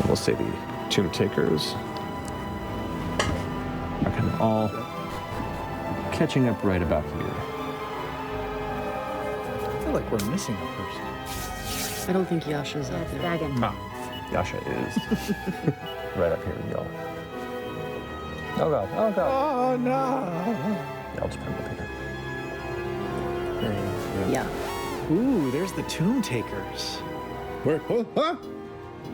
We'll say the Tomb Takers are kind of all catching up right about here. I feel like we're missing a person. I don't think Yasha's out there. Dagon. Yasha is right up here with y'all. Oh god, oh god. Oh no! Yeah, I'll just put him up here. Yeah. Ooh, there's the Tomb Takers. Where? Huh?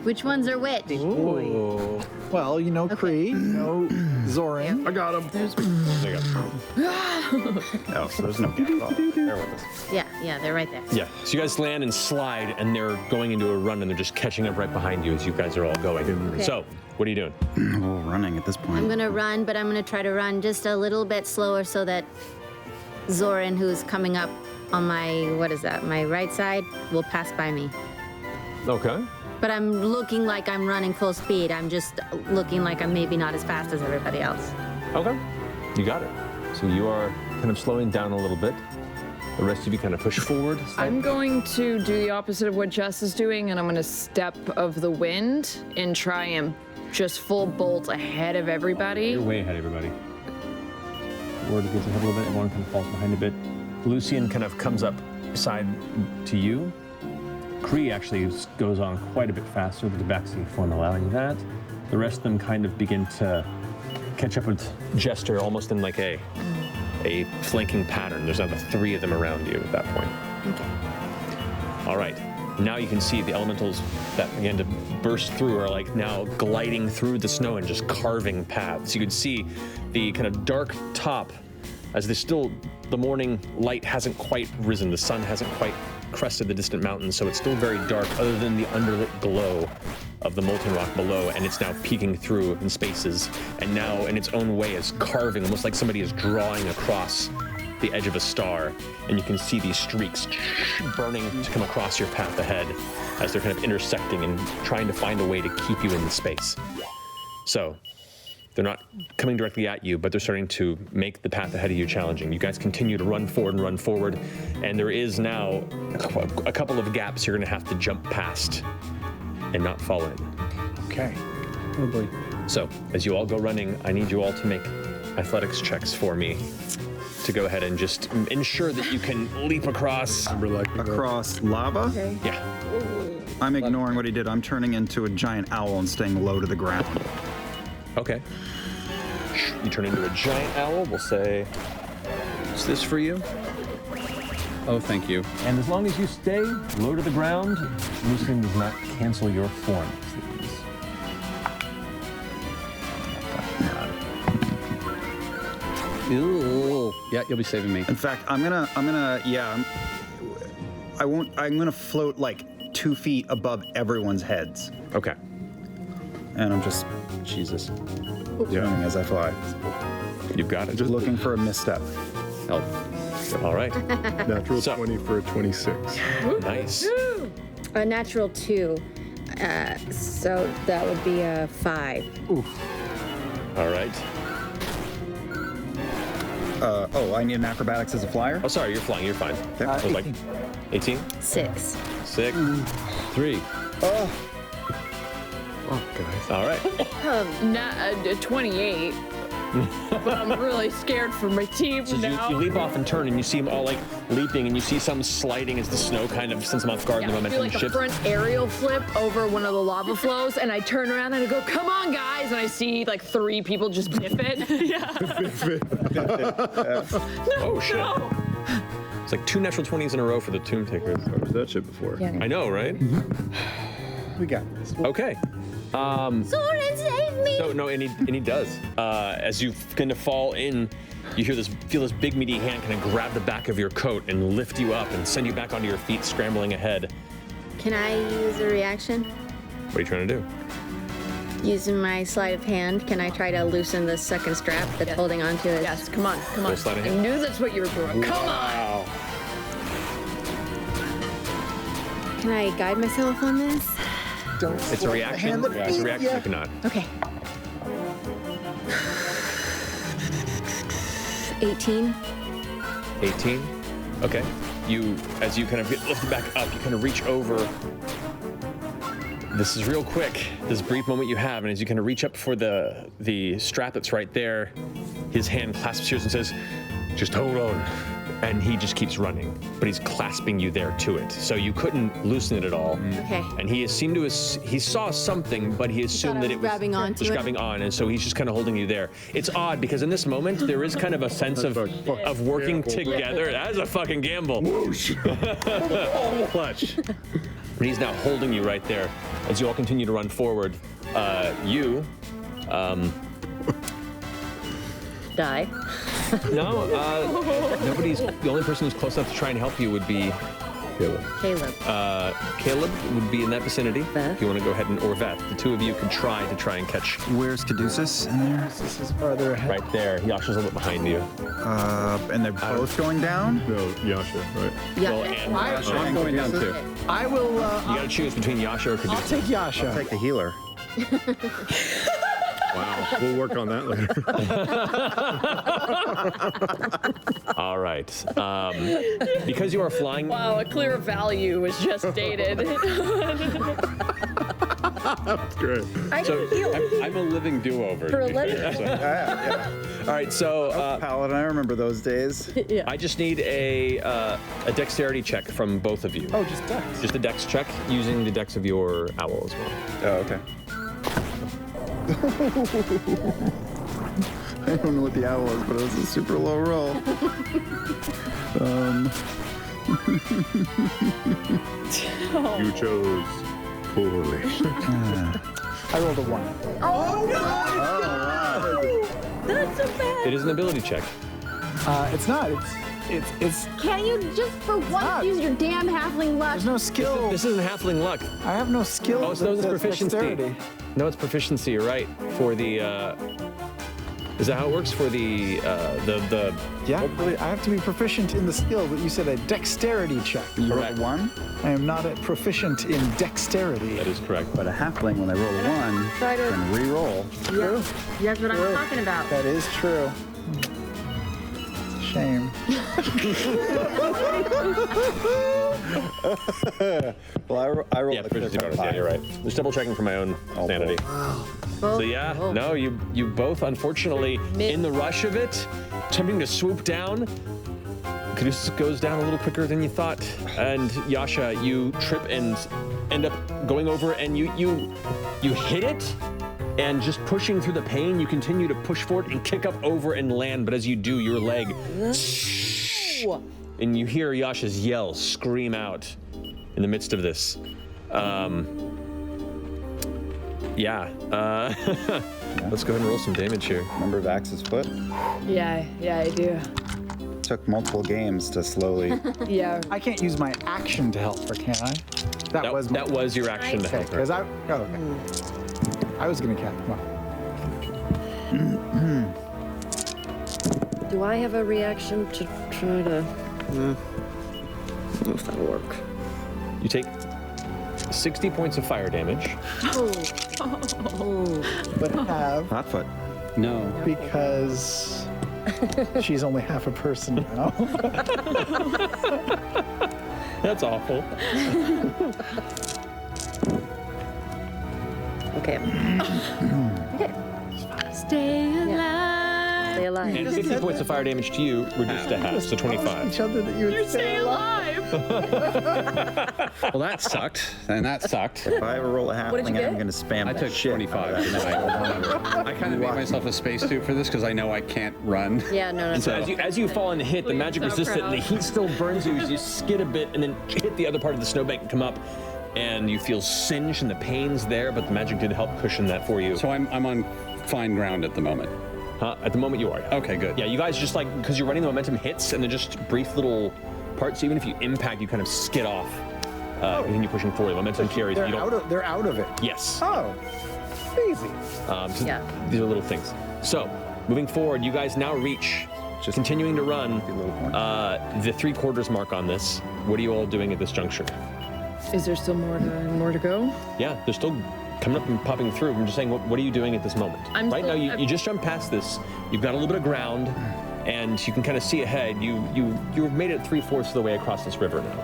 Which ones are which? Ooh. Well, you know Kree, you know Zoran. I got him. There you go. Oh, so there's no gap at all. They're with us. Yeah, they're right there. Yeah, so you guys land and slide, and they're going into a run, and they're just catching up right behind you as you guys are all going. Okay. So, what are you doing? Oh, running at this point. I'm gonna run, but I'm gonna try to run just a little bit slower so that Zoran, who's coming up on my, my right side, will pass by me. Okay. But I'm looking like I'm running full speed. I'm just looking like I'm maybe not as fast as everybody else. Okay. You got it. So you are kind of slowing down a little bit. The rest of you kind of push forward. I'm going to do the opposite of what Jess is doing, and I'm going to step of the wind and try and just full bolt ahead of everybody. You're way ahead of everybody. Ward gets ahead a little bit, everyone kind of falls behind a bit. Lucian kind of comes up side to you. Kree actually goes on quite a bit faster with the backseat form allowing that. The rest of them kind of begin to catch up with Jester almost in like a flanking pattern. There's now the three of them around you at that point. Okay. All right. Now you can see the elementals that began to burst through are like now gliding through the snow and just carving paths. You can see the kind of dark top as the morning light hasn't quite risen. The sun hasn't quite crested the distant mountains, so it's still very dark other than the underlit glow of the molten rock below, and it's now peeking through in spaces, and now in its own way is carving, almost like somebody is drawing across the edge of a star, and you can see these streaks burning to come across your path ahead as they're kind of intersecting and trying to find a way to keep you in the space. So, they're not coming directly at you, but they're starting to make the path ahead of you challenging. You guys continue to run forward, and there is now a couple of gaps you're gonna have to jump past and not fall in. Okay. Oh boy. So, as you all go running, I need you all to make athletics checks for me to go ahead and just ensure that you can leap across. Across lava? Okay. Yeah. I'm ignoring what he did. I'm turning into a giant owl and staying low to the ground. Okay. You turn into a giant owl. We'll say, is this for you? Oh, thank you. And as long as you stay low to the ground, Lucian does not cancel your form. Ew. Yeah, you'll be saving me. In fact, I'm gonna float like 2 feet above everyone's heads. Okay. And I'm just Jesus. swimming as I fly. You've got it. Just looking for a misstep. Help. All right. Natural So- 20 for a 26. Nice. A natural 2. So that would be a 5. All right. I need an acrobatics as a flyer. Oh, sorry, you're flying. You're fine. Okay. I was like 18? 6. 6, 3. Oh, guys. All right. 28. But I'm really scared for my team So now. you leap off and turn, and you see them all like leaping, and you see some sliding as the snow kind of sends them off guard. Yeah, The I do momentum like a shifts. front aerial flip over one of the lava flows, and I turn around and I go, "Come on, guys!" And I see like 3 people just biff it. Yeah. Oh shit! No. It's like 2 natural 20s in a row for the Tomb Takers. How was that shit before? Yeah. I know, right? We got this. Okay. Zoran, save me! So no, and he does. As you kind of fall in, you feel this big meaty hand kind of grab the back of your coat and lift you up and send you back onto your feet, scrambling ahead. Can I use a reaction? What are you trying to do? Using my sleight of hand, can I try to loosen the second strap that's holding onto it? Yes, come on, come on. Full sleight of I hand? knew that's what you were doing. Come on! Can I guide myself on this? Don't. It's a reaction. It's a reaction. You cannot. Okay. 18. 18. Okay. As you kind of get lifted back up, you kind of reach over This is real quick, this brief moment you have, and as you kind of reach up for the strap that's right there, his hand clasps yours and says, just hold on. And he just keeps running, but he's clasping you there to it. So you couldn't loosen it at all. Okay. And he seemed to, he saw something, but he assumed that it was grabbing onto just it. grabbing on, and so he's just kind of holding you there. It's odd because in this moment, there is kind of a sense of working together. That is a fucking gamble. Clutch. But he's now holding you right there as you all continue to run forward. Die. No, nobody's. The only person who's close enough to try and help you would be Caleb. Caleb. Would be in that vicinity. Veth. If you want to go ahead and or Veth, the two of you could try and catch. Where's Caduceus in there? This is farther ahead. Right there. Yasha's a little bit behind you. And they're both going down? No, Yasha, right? Yeah. Well, and I'm going down too. I will, you gotta choose between Yasha or I'll Caduceus. take Yasha. Take the healer. Wow. We'll work on that later. All right. Because you are flying. Wow, a clear value was just dated. That's great. So I'm a living do-over. For a living. all right. So Paladin, I remember those days. I just need a dexterity check from both of you. Oh, just Dex. Just a dex check using the dex of your owl as well. Oh, okay. I don't know what the owl was, but it was a super low roll. You chose poorly. I rolled a 1. That's so bad. It is an ability check. It's not. It's. Can't you just for once not. use your damn halfling luck? There's no skill. This isn't halfling luck. I have no skill. Oh, so it's that's proficiency. dexterity. No, it's proficiency. You're right. For the. Is that how it works for the. Yeah, I have to be proficient in the skill, but you said a dexterity check. You rolled Correct. a 1, I am not proficient in dexterity. That is correct. but a halfling, when they roll a 1, Try to- can re-roll. True. That's what I'm talking about. That is true. Shame. Well, I rolled Yeah, a clear proficiency bonus. Yeah, 5. you're right. Just double checking for my own sanity. So yeah, no, you both unfortunately in the rush of it, attempting to swoop down. Caduceus goes down a little quicker than you thought, and Yasha, you trip and end up going over, and you hit it, and just pushing through the pain, you continue to push forward and kick up over and land. But as you do, your leg, and you hear Yasha's yell scream out in the midst of this. Let's go ahead and roll some damage here. Remember Vax's foot? yeah, I do. Took multiple games to slowly. Yeah. I can't use my action to help her, can I? That was my that was your action to help her. because I. Oh, okay. I was gonna catch. Well, Do I have a reaction to try to? I don't know if that'll work. You take 60 points of fire damage. but have Hot foot. No. because she's only half a person now. That's awful. Okay. Stay alive. Stay alive. And 50 points of fire damage to you, reduced to half, so 25. Each other that you would Stay alive. Well, that sucked, and that sucked. If I ever roll a did you halfling, get? I'm going to spam I the took shit 25. out of that. I kind of made myself a spacesuit for this because I know I can't run. Yeah, no. So as you fall and hit, the magic so resists it, and the proud. heat still burns you as you skid a bit and then hit the other part of the snowbank and come up, and you feel singed and the pain's there, but the magic did help cushion that for you. So I'm on fine ground at the moment. At the moment you are. Yeah. Okay, good. Yeah, you guys just because you're running, the momentum hits, and they're just brief little parts. Even if you impact, you kind of skid off. Continue pushing forward. The momentum carries. They're You don't. they're out of it. Yes. Oh, easy. So Yeah. These are little things. So, moving forward, you guys now reach, Just continuing to run, little point. the 3/4 mark on this. What are you all doing at this juncture? Is there still more to go? Yeah, they're still coming up and popping through. I'm just saying, what are you doing at this moment? I'm right still- now, you just jumped past this. You've got a little bit of ground, and you can kind of see ahead. You've made it 3/4 of the way across this river now.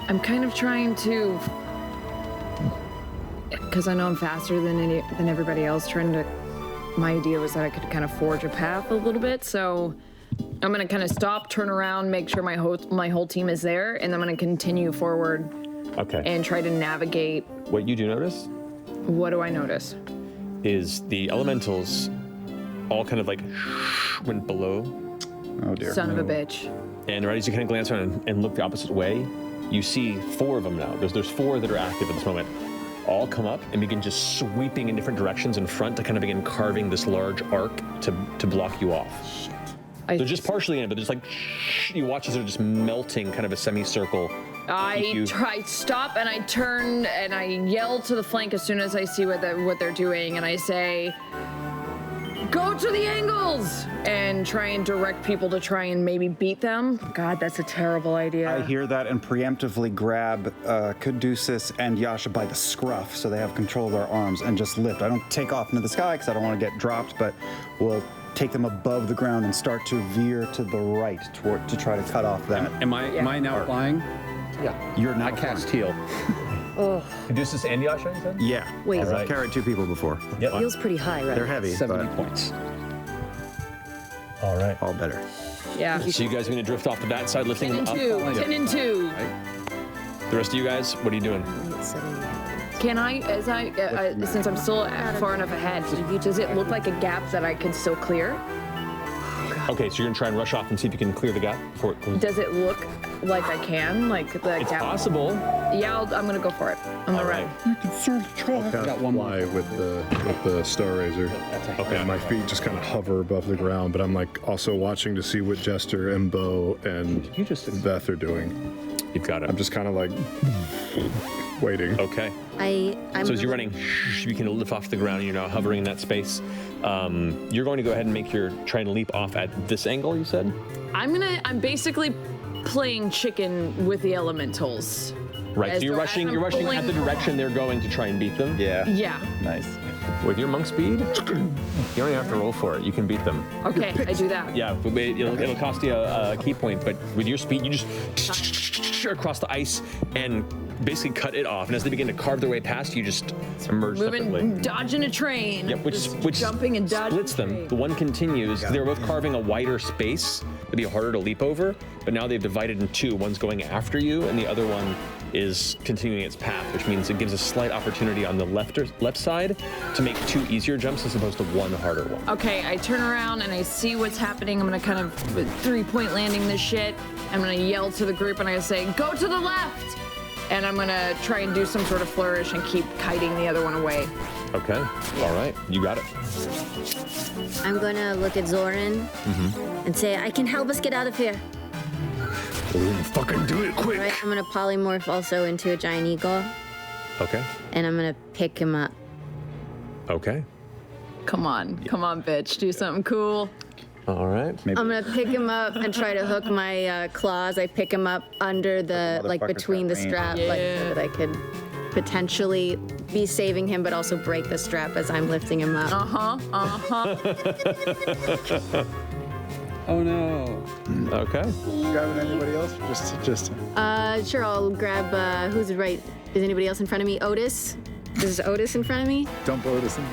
I'm kind of trying to because I know I'm faster than everybody else, my idea was that I could kind of forge a path a little bit. So I'm gonna kind of stop, turn around, make sure my whole team is there, and I'm gonna continue forward Okay. and try to navigate. What you do notice What do I notice? is the elementals all kind of like went below, Oh dear. Son of a bitch. and right as you kind of glance around and look the opposite way, you see 4 of them now. There's 4 that are active at this moment. All come up and begin just sweeping in different directions in front to kind of begin carving this large arc to block you off. They're just partially in, but there's like you watch as they're just melting, kind of a semicircle. I stop and I turn and I yell to the flank as soon as I see what they're doing, and I say, "Go to the angles!" and try and direct people to try and maybe beat them. God, that's a terrible idea. I hear that and preemptively grab Caduceus and Yasha by the scruff so they have control of their arms and just lift. I don't take off into the sky because I don't want to get dropped, but we'll take them above the ground and start to veer to the right to try to cut off that. Am I now flying? Yeah. You're now I cast heal. Caduceus and Yasha, you said? Yeah. Wait. I've Right. carried 2 people before. Feels pretty high, right? They're heavy, 70 but points. All right. all better. Yeah. So you guys are gonna drift off to that side, lifting 10 them and up. 2. 10 and 2. The rest of you guys, what are you doing? Can I, since I'm still far enough ahead, does it look like a gap that I can still clear? Okay, so you're gonna try and rush off and see if you can clear the gap before it closes. Does it look like I can? Like the It's gap? possible. Yeah, I'm gonna go for it. I'm All gonna right. run. Cast Got one more. fly with the Star Razor. Okay. And my feet just kind of hover above the ground, but I'm like also watching to see what Jester and Bo and You just Beth are doing. You've got it. I'm just kind of like waiting. Okay. I'm So as you're running, you can lift off the ground and you're now hovering in that space. You're going to go ahead and make your try and leap off at this angle, you said? I'm basically playing chicken with the elementals. Right. As So you're though rushing I'm you're rushing at the pulling- direction they're going to try and beat them. Yeah. Yeah. Nice. With your monk speed, you don't even have to roll for it. You can beat them. Okay, I do that. Yeah, but it'll cost you a key point, but with your speed, you just across the ice and basically cut it off. And as they begin to carve their way past, you just emerge separately. Moving, dodging a train. Yep, Just which jumping and dodging. splits them. The one continues. They're both carving a wider space. It'd be harder to leap over, but now they've divided in 2. One's going after you, and the other one is continuing its path, which means it gives a slight opportunity on the left side to make 2 easier jumps as opposed to 1 harder one. Okay, I turn around and I see what's happening. I'm gonna kind of 3-point landing this shit. I'm gonna yell to the group and I say, "Go to the left!" And I'm gonna try and do some sort of flourish and keep kiting the other one away. Okay, all right, you got it. I'm gonna look at Zoran and say, I can help us get out of here. Fucking do it quick. Right? I'm gonna polymorph also into a giant eagle, Okay, and I'm gonna pick him up. okay, Come on, bitch, do something cool. all right. Maybe. I'm gonna pick him up and try to hook my claws. I pick him up under the, like motherfucker's between the got range. strap, like so that I could potentially be saving him, but also break the strap as I'm lifting him up. Oh no. Okay. Grabbing anybody else? Just. Sure, I'll grab, who's right? Is anybody else in front of me? Otis? Is Otis in front of me? Dump Otis in.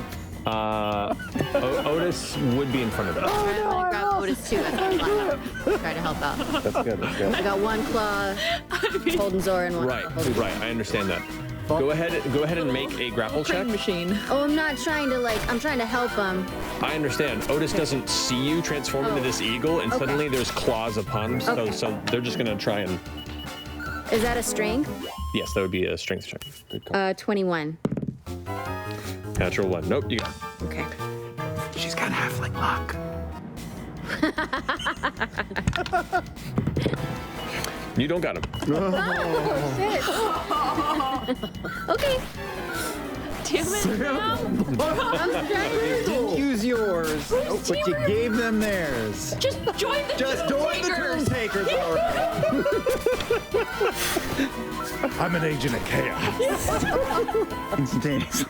Otis would be in front of us. I'm gonna grab Otis too as I try to help out. That's good. That's good. I got 1 claw holding Zoran, 1 Right, claw holding right. I understand that. Go ahead and make a grapple check. Machine. Oh, I'm not trying to I'm trying to help him. I understand. Otis doesn't see you transform into this eagle, and Okay. suddenly there's claws upon him. So, Okay. so they're just gonna try and. Is that a strength? Yes, that would be a strength check. Good call. 21. Natural 1. Nope. You got. Okay. She's got halfling luck. You don't got him. Okay. Damn it, Didn't use yours, but you gave them theirs. Just join the Just join the turn takers, all right. I'm an agent of chaos. Instantaneous.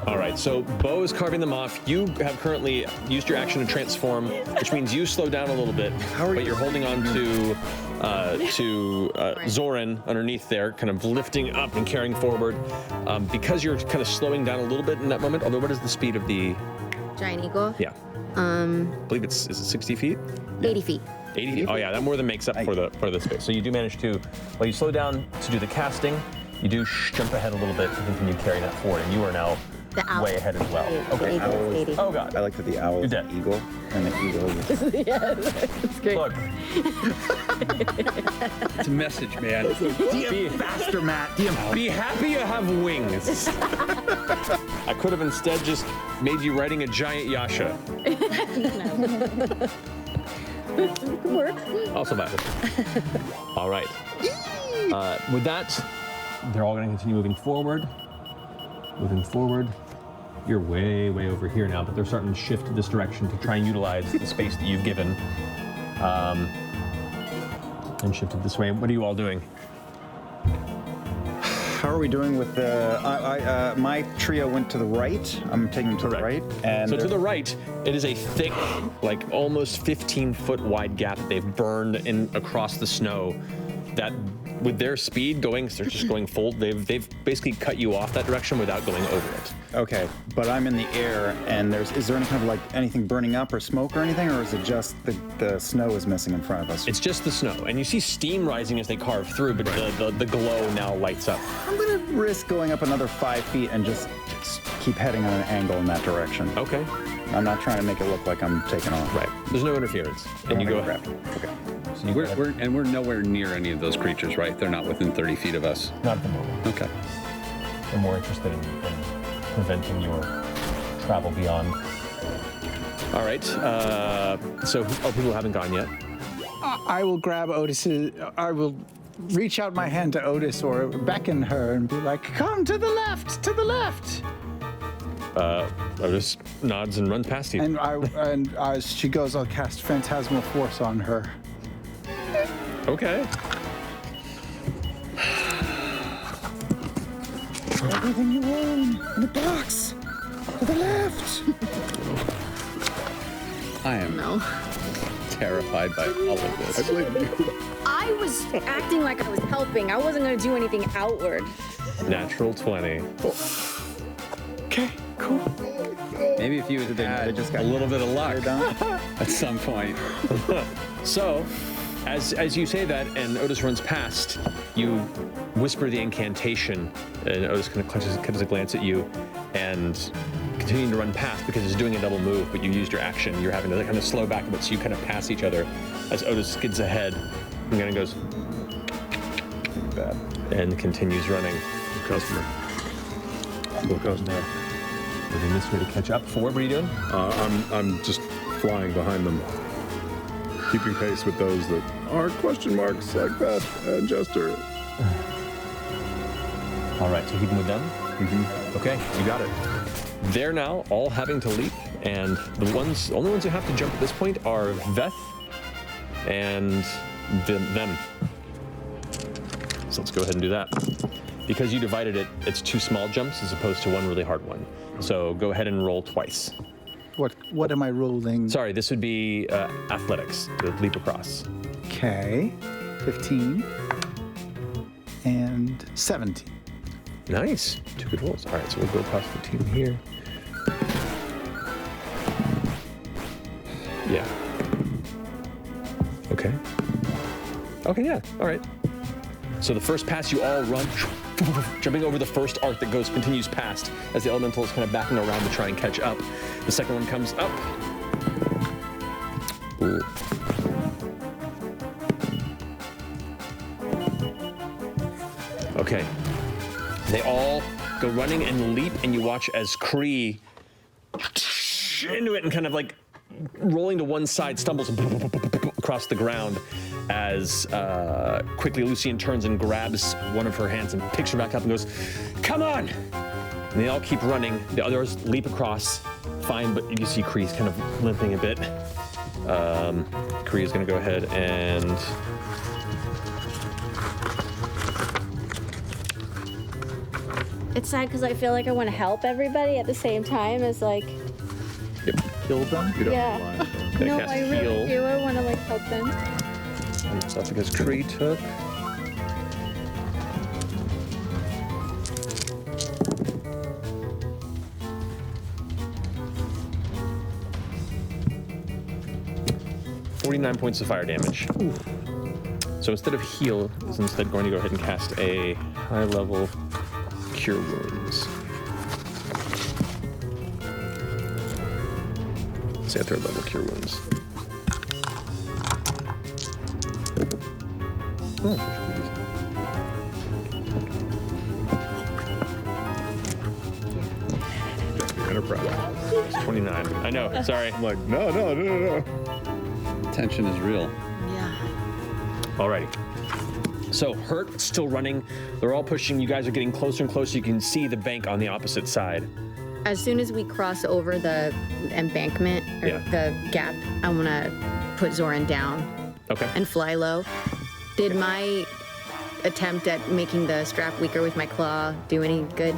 All right. So Bo is carving them off. You have currently used your action to transform, which means you slow down a little bit, but you're holding on to to Zoran underneath there, kind of lifting up and carrying forward. Because you're kind of slowing down a little bit in that moment, although what is the speed of the... Giant eagle? Yeah. I believe is it 60 feet? 80 feet. 80 feet. Oh yeah, that more than makes up for the space. So you do manage to, well, you slow down to do the casting. You do jump ahead a little bit to continue carrying that forward, and you are now way ahead as well. Okay. Oh god. I like that the owl is You're an dead. eagle, and the eagle is... Yeah, that's great. Look, It's a message, man. DM faster, Matt. DM be happy you have wings. I could have instead just made you riding a giant Yasha. Also valid. All right. With that, they're all going to continue moving forward. Moving forward. You're way, way over here now, but they're starting to shift this direction to try and utilize the space that you've given. And shifted this way. What are you all doing? How are we doing with the... my trio went to the right. I'm taking them to the right. And So to the right, it is a thick, like almost 15-foot wide gap that they've burned in across the snow. That, with their speed going, they're just going full. They've basically cut you off that direction without going over it. Okay, but I'm in the air, and is there any kind of like anything burning up or smoke or anything, or is it just the snow is missing in front of us? It's just the snow, and you see steam rising as they carve through, but the glow now lights up. I'm gonna risk going up another 5 feet and just keep heading on an angle in that direction. Okay. I'm not trying to make it look like I'm taking off. Right. There's no interference, and you go ahead. Okay. So you go ahead. We're nowhere near any of those creatures, right? They're not within 30 feet of us. Not at the moment. Okay. They're more interested in preventing your travel beyond. All right. So, people haven't gone yet. I will grab Otis's. I will reach out my hand to Otis or beckon her and be like, "Come to the left, to the left." Otis nods and runs past you. And as she goes, I'll cast Phantasmal Force on her. Okay. Everything you own in a box to the left. I am terrified by all of this. I blame you. I was acting like I was helping. I wasn't going to do anything outward. Natural 20. Okay, cool. Maybe if you had had just a got little bit of luck at some point. So, as you say that, and Otis runs past, you whisper the incantation, and Otis kind of catches a glance at you, and continuing to run past because it's doing a double move, but you used your action. You're having to kind of slow back a bit, so you kind of pass each other as Otis skids ahead and kind of goes and continues running. Customer. Little customer. Moving this way to catch up. Forward, what are you doing? I'm just flying behind them, keeping pace with those that are question marks like that, Jester. All right, so keeping with them? Mm-hmm. Okay, you got it. They're now all having to leap, and the only ones who have to jump at this point are Veth and them. So let's go ahead and do that. Because you divided it, it's 2 small jumps as opposed to 1 really hard one. So go ahead and roll twice. What am I rolling? Sorry, this would be athletics to leap across. Okay, 15 and 17. Nice. 2 good rolls. All right, so we'll go across the team here. Yeah. Okay. Okay, yeah. All right. So the first pass, you all run, jumping over the first arc that continues past as the elemental is kind of backing around to try and catch up. The second one comes up. Ooh. Okay. They all go running and leap, and you watch as Kree into it and kind of like rolling to one side, stumbles across the ground as quickly Lucian turns and grabs one of her hands and picks her back up and goes, "Come on!" And they all keep running. The others leap across, fine, but you see Kree's kind of limping a bit. Kree is going to go ahead and It's sad because I feel like I want to help everybody at the same time as like, Kill them? You don't Yeah. mind. gonna no, cast I really heal. do. I want to like help them. Stuff because Kree took. .49 points of fire damage. So instead of heal, is instead going to go ahead and cast a high-level Cure Wounds. Say a third-level Cure Wounds. Enterprise. It's 29. I know, sorry. I'm like, no. Tension is real. Yeah. Alrighty. So, Hurt still running. They're all pushing. You guys are getting closer and closer. You can see the bank on the opposite side. As soon as we cross over the embankment or Yeah. the gap, I want to put Zoran down Okay. and fly low. Did my attempt at making the strap weaker with my claw do any good?